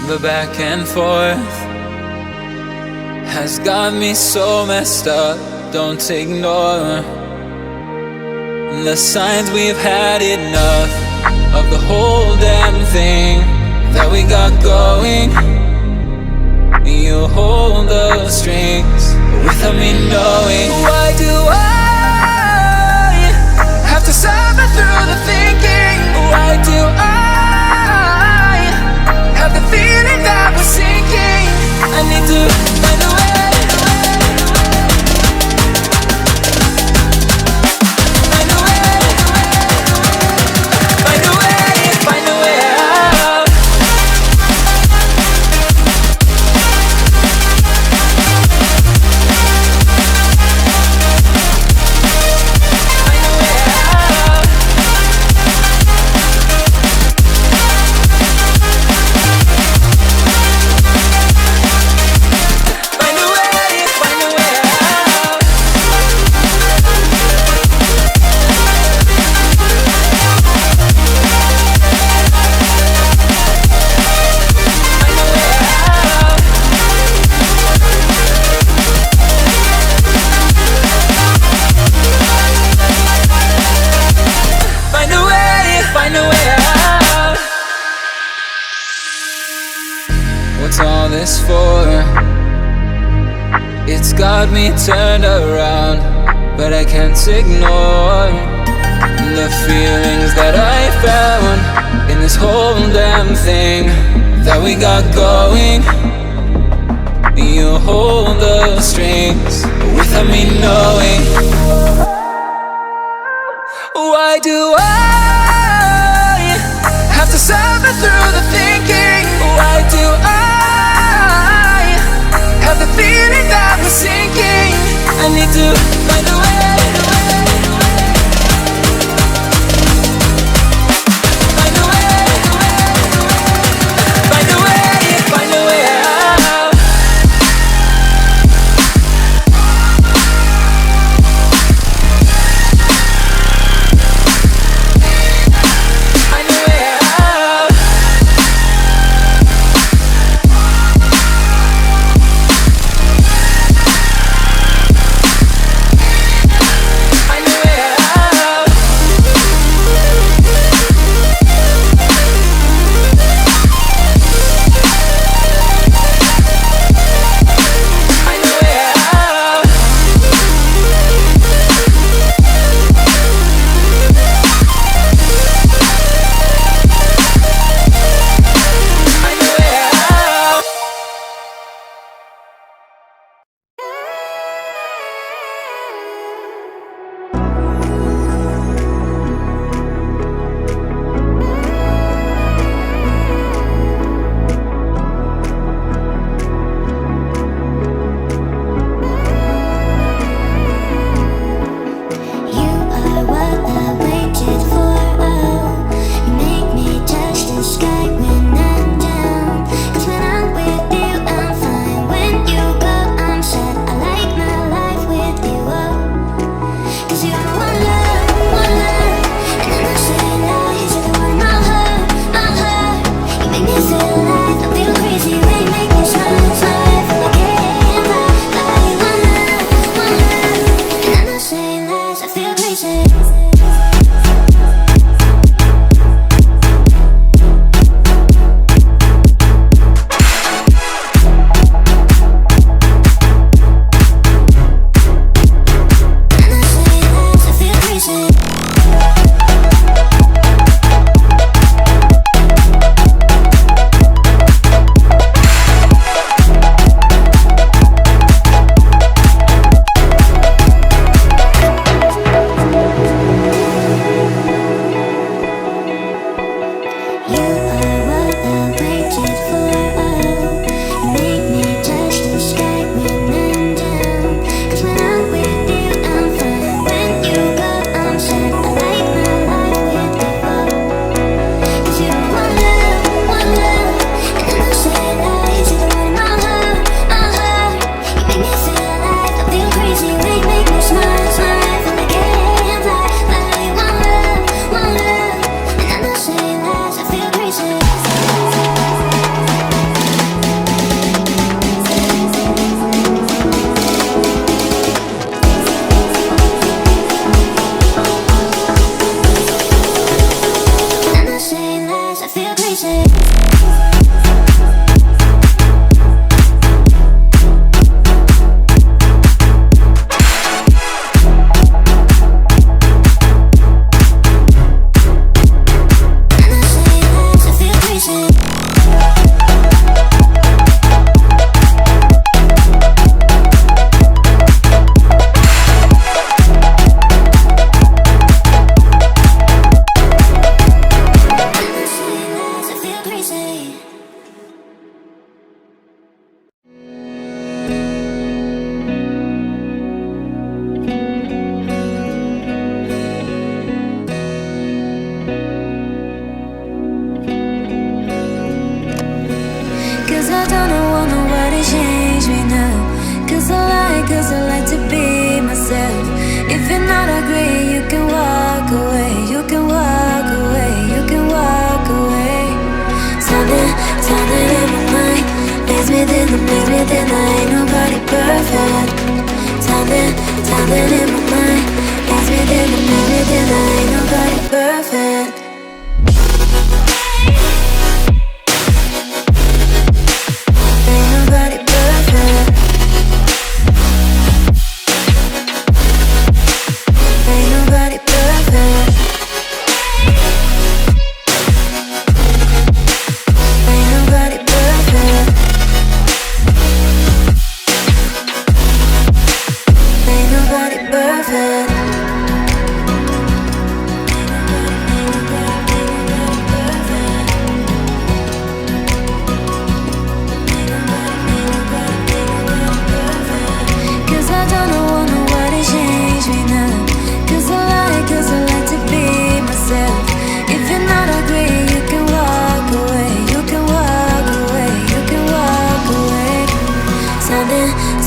The back and forth has got me so messed up. Don't ignore the signs. We've had enough of the whole damn thing that we got going. You hold the strings without me knowing. Why do I have to suffer through the thinking? Why do I have the feeling that we're sinking? I need to find a way. Find a way. Find a way. Find a way out. Find a way out. Find a way. Find a way out. Find a way out. Find a way. Find a way out. What's all this for? It's got me turned around, but I can't ignore the feelings that I found in this whole damn thing that we got going. You hold the strings without me knowing. Why do I have to suffer through the thinking? Why do I have the feeling that we're sinking? I need to find a way. Find a way. feel crazy.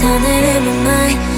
Something in my mind